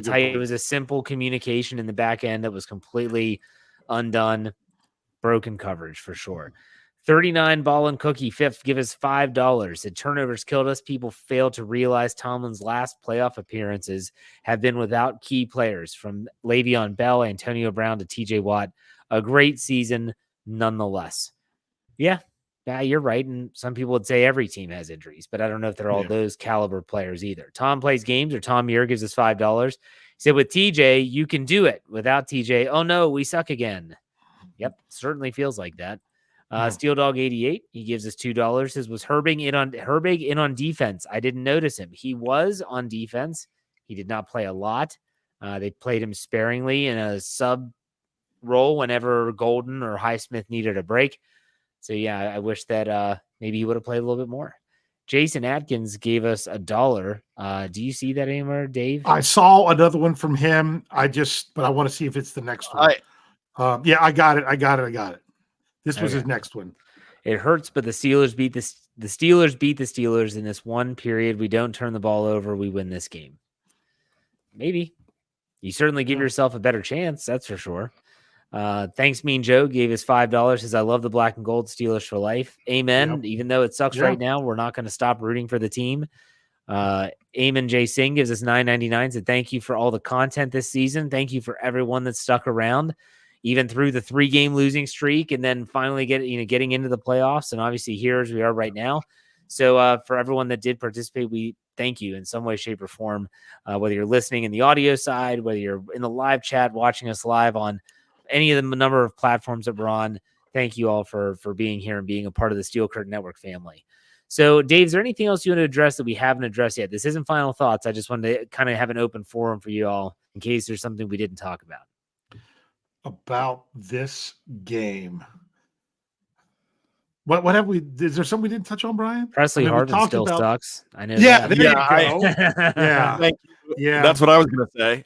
tight, it was a simple communication in the back end that was completely undone. Broken coverage for sure. 39 Ball and Cookie fifth, give us $5. The turnovers killed us. People fail to realize Tomlin's last playoff appearances have been without key players, from Le'Veon Bell, Antonio Brown to TJ Watt. A great season nonetheless. Yeah, you're right. And some people would say every team has injuries, but I don't know if they're all those caliber players either. Tom Plays Games, or Tom Muir, gives us $5. He said, with TJ, you can do it. Without TJ, oh no, we suck again. Yep, certainly feels like that. Steel Dog 88, he gives us $2. His was Herbig in on defense. I didn't notice him. He was on defense. He did not play a lot. They played him sparingly in a sub role whenever Golden or Highsmith needed a break. So yeah, I wish that maybe he would have played a little bit more. Jason Atkins gave us $1. Do you see that anywhere, Dave? I saw another one from him. But I want to see if it's the next one. I got it. This was his next one. It hurts, but the Steelers beat the Steelers in this one period. We don't turn the ball over. We win this game. Maybe. You certainly give yourself a better chance. That's for sure. Thanks, Mean Joe gave us $5. Says, I love the black and gold, Steelers for life. Amen. Yep. Even though it sucks right now, we're not going to stop rooting for the team. Eamon J. Singh gives us $9.99. Said, thank you for all the content this season. Thank you for everyone that stuck around, even through the 3-game losing streak, and then finally getting into the playoffs. And obviously here as we are right now. So for everyone that did participate, we thank you in some way, shape, or form, whether you're listening in the audio side, whether you're in the live chat, watching us live on any of the number of platforms that we're on. thank you all for being here and being a part of the Steel Curtain Network family. So, Dave, is there anything else you want to address that we haven't addressed yet? This isn't final thoughts. I just wanted to kind of have an open forum for you all in case there's something we didn't talk about. About this game. What have we? Is there something we didn't touch on, Brian? Presley Harvin still sucks. I know. Yeah, that. there you go. Yeah, Thank you. Yeah, That's what I was going to say.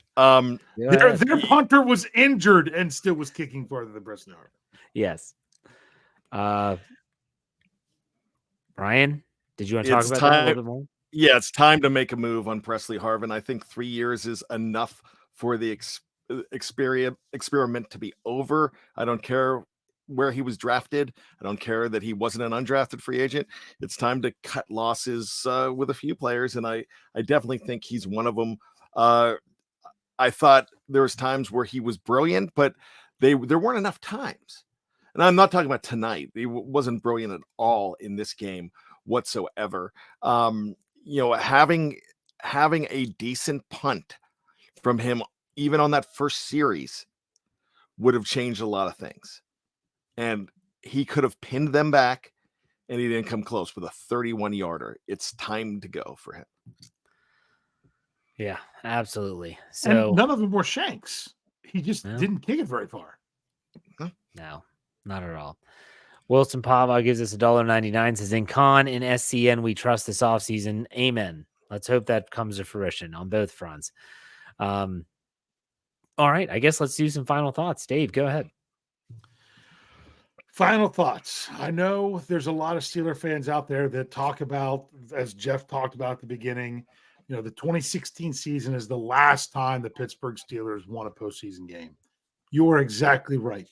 their punter was injured and still was kicking farther than Presley Harvin. Yes. Brian, did you want to talk about that a little bit more? Yeah, it's time to make a move on Presley Harvin. I think 3 years is enough for the experiment to be over. I don't care where he was drafted. I don't care that he wasn't an undrafted free agent. It's time to cut losses with a few players, and I definitely think he's one of them. I thought there was times where he was brilliant, but there weren't enough times. And I'm not talking about tonight. He wasn't brilliant at all in this game whatsoever. Having a decent punt from him, even on that first series, would have changed a lot of things. And he could have pinned them back, and he didn't come close with a 31-yarder. It's time to go for him. Yeah, absolutely. So and none of them were shanks. He just didn't kick it very far. No, not at all. Wilson Pava gives us $1.99, says, in Con and SCN, we trust this offseason. Amen. Let's hope that comes to fruition on both fronts. All right, I guess let's do some final thoughts. Dave, go ahead. Final thoughts. I know there's a lot of Steeler fans out there that talk about, as Jeff talked about at the beginning, the 2016 season is the last time the Pittsburgh Steelers won a postseason game. You are exactly right.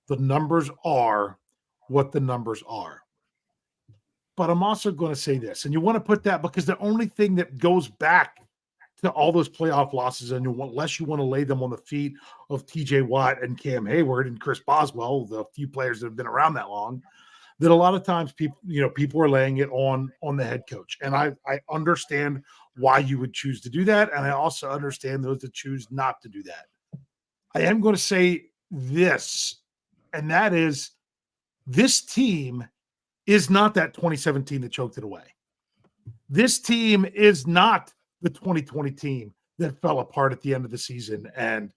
The numbers are what the numbers are. But I'm also going to say this, and you want to put that because the only thing that goes back to all those playoff losses, and unless you want to lay them on the feet of TJ Watt and Cam Hayward and Chris Boswell, the few players that have been around that long, that a lot of times people are laying it on the head coach. And I understand why you would choose to do that. And I also understand those that choose not to do that. I am going to say this, and that is this team is not that 2017 that choked it away. This team is not the 2020 team that fell apart at the end of the season and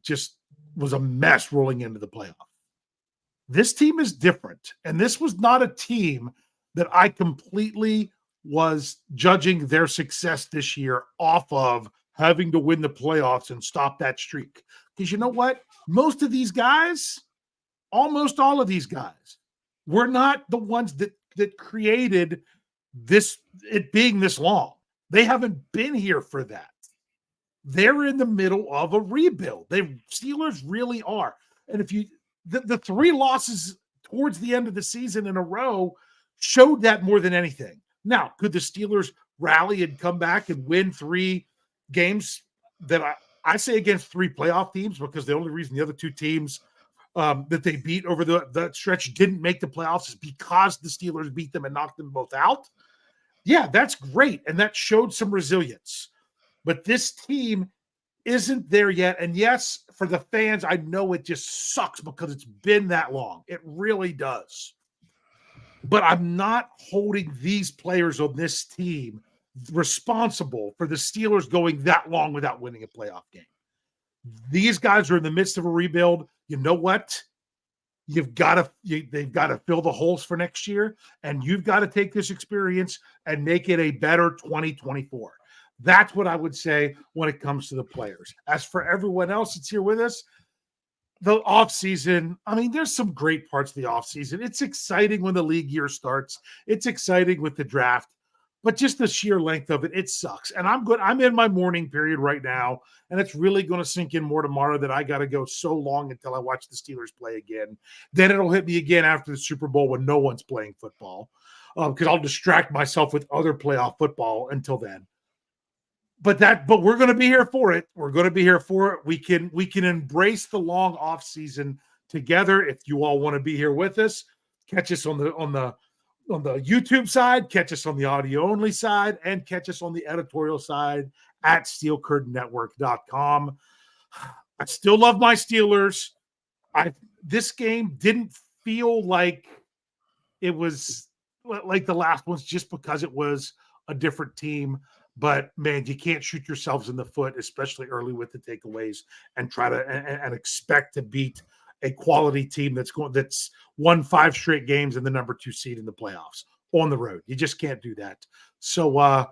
just was a mess rolling into the playoff. This team is different. And this was not a team that I completely was judging their success this year off of having to win the playoffs and stop that streak. Because you know what? Most of these guys, almost all of these guys, were not the ones that created this, it being this long. They haven't been here for that. They're in the middle of a rebuild. Steelers really are. And if the 3 losses towards the end of the season in a row showed that more than anything. Now, could the Steelers rally and come back and win 3 games that I say against 3 playoff teams, because the only reason the other 2 teams that they beat over that stretch didn't make the playoffs is because the Steelers beat them and knocked them both out? Yeah, that's great. And that showed some resilience. But this team isn't there yet. And yes, for the fans, I know it just sucks because it's been that long. It really does. But I'm not holding these players on this team responsible for the Steelers going that long without winning a playoff game. These guys are in the midst of a rebuild. You know what? They've got to fill the holes for next year, and you've got to take this experience and make it a better 2024. That's what I would say when it comes to the players. As for everyone else that's here with us, the offseason, I mean, there's some great parts of the offseason. It's exciting when the league year starts. It's exciting with the draft. But just the sheer length of it, it sucks. And I'm in my mourning period right now, and it's really going to sink in more tomorrow that I got to go so long until I watch the Steelers play again. Then it'll hit me again after the Super Bowl when no one's playing football, because I'll distract myself with other playoff football until then. But we're going to be here for it. We're going to be here for it. We can embrace the long off season together. If you all want to be here with us, catch us on the YouTube side, catch us on the audio only side, and catch us on the editorial side at steelcurtainnetwork.com. I still love my Steelers. this game didn't feel like it was like the last ones just because it was a different team. But man, you can't shoot yourselves in the foot, especially early with the takeaways, and try to and expect to beat a quality team that's won 5 straight games and the number 2 seed in the playoffs on the road. You just can't do that. So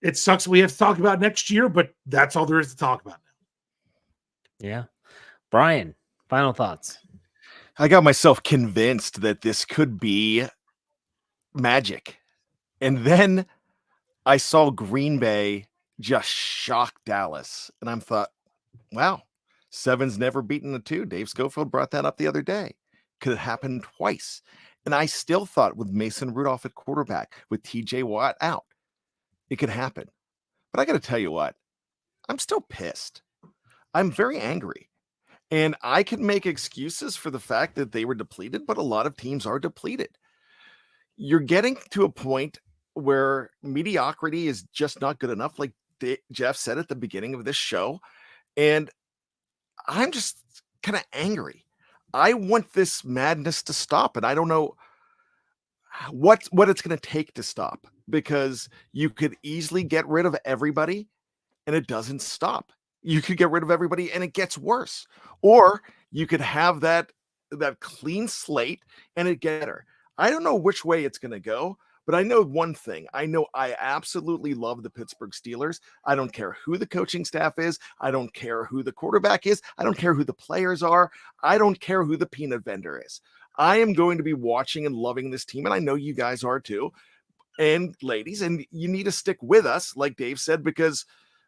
it sucks. We have to talk about next year, but that's all there is to talk about now. Yeah. Bryan, final thoughts. I got myself convinced that this could be magic. And then I saw Green Bay just shock Dallas. And I thought, wow, 7's never beaten a 2. Dave Schofield brought that up the other day. Could it happen twice? And I still thought with Mason Rudolph at quarterback, with TJ Watt out, it could happen. But I got to tell you what, I'm still pissed. I'm very angry. And I can make excuses for the fact that they were depleted, but a lot of teams are depleted. You're getting to a point where mediocrity is just not good enough, like Jeff said at the beginning of this show. And I'm just kind of angry. I want this madness to stop, and I don't know what it's going to take to stop, because you could easily get rid of everybody and it doesn't stop. You could get rid of everybody and it gets worse. Or you could have that clean slate and it gets better. I don't know which way it's going to go, but I know one thing. I know I absolutely love the Pittsburgh Steelers. I don't care who the coaching staff is. I don't care who the quarterback is. I don't care who the players are. I don't care who the peanut vendor is. I am going to be watching and loving this team, and I know you guys are too. And ladies, and you need to stick with us, like Dave said, because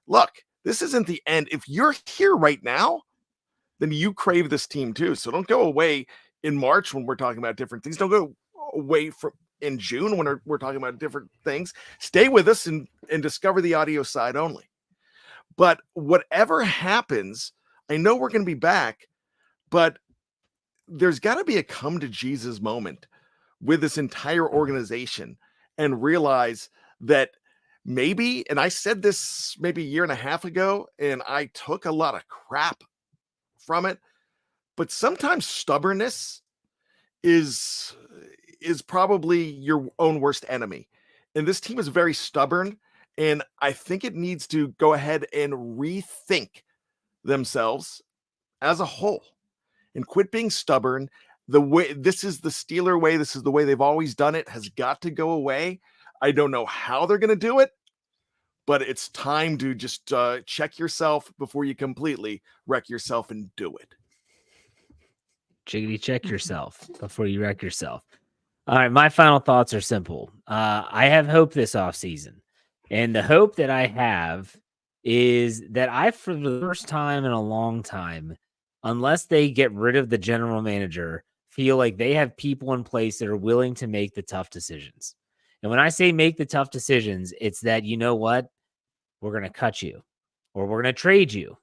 look, this isn't the end. If you're here right now, then you crave this team too. So don't go away in March when we're talking about different things. Don't go away from in June when we're talking about different things. Stay with us and discover the audio side only. But whatever happens, I know we're going to be back, but there's got to be a come to Jesus moment with this entire organization and realize that maybe, and I said this maybe a year and a half ago, and I took a lot of crap from it, but sometimes stubbornness is probably your own worst enemy. And this team is very stubborn, and I think it needs to go ahead and rethink themselves as a whole and quit being stubborn. The way this is the Steeler way, this is the way they've always done it, has got to go away. I don't know how they're going to do it, but it's time to just check yourself before you completely wreck yourself and do it. Jiggity check yourself before you wreck yourself. All right, my final thoughts are simple. I have hope this offseason, and the hope that I have is that for the first time in a long time, unless they get rid of the general manager, feel like they have people in place that are willing to make the tough decisions. And when I say make the tough decisions, it's that, you know what? We're going to cut you or we're going to trade you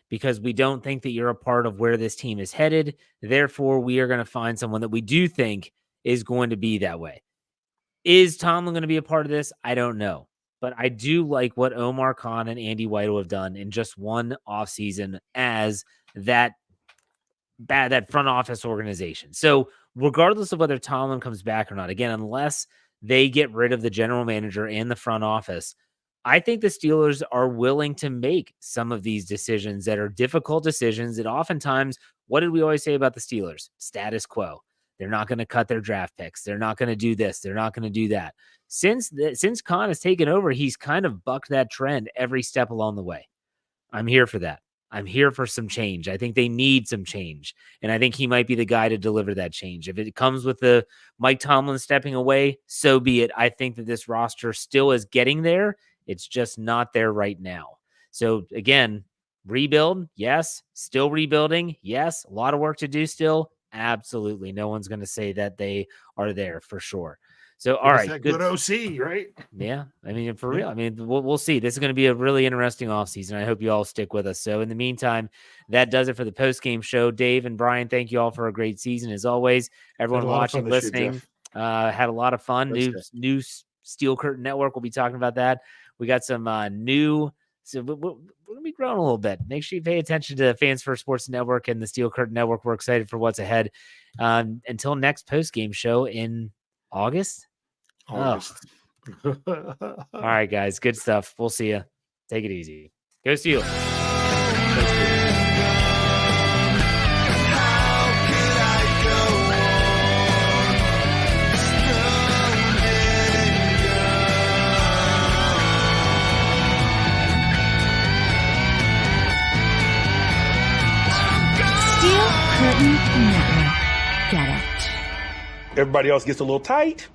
because we don't think that you're a part of where this team is headed. Therefore, we are going to find someone that we do think is going to be that way. Is Tomlin going to be a part of this? I don't know. But I do like what Omar Khan and Andy White have done in just one offseason as that front office organization. So regardless of whether Tomlin comes back or not, again, unless they get rid of the general manager and the front office, I think the Steelers are willing to make some of these decisions that are difficult decisions that oftentimes, what did we always say about the Steelers? Status quo. They're not going to cut their draft picks. They're not going to do this. They're not going to do that. Since Khan has taken over, he's kind of bucked that trend every step along the way. I'm here for that. I'm here for some change. I think they need some change. And I think he might be the guy to deliver that change. If it comes with the Mike Tomlin stepping away, so be it. I think that this roster still is getting there. It's just not there right now. So again, rebuild. Yes. Still rebuilding. Yes. A lot of work to do still. Absolutely. No one's going to say that they are there for sure. So, all right. Good OC, right? Yeah. I mean, for real. I mean, we'll see. This is going to be a really interesting offseason. I hope you all stick with us. So in the meantime, that does it for the post-game show. Dave and Bryan, thank you all for a great season. As always, everyone watching, listening, had a lot of fun. New Steel Curtain Network. We'll be talking about that. We got some new So we're going to be growing a little bit. Make sure you pay attention to Fans First Sports Network and the Steel Curtain Network. We're excited for what's ahead. Until next post-game show in August. Oh. All right, guys. Good stuff. We'll see you. Take it easy. Go Steelers. Steel Curtain Network. Get it. Everybody else gets a little tight.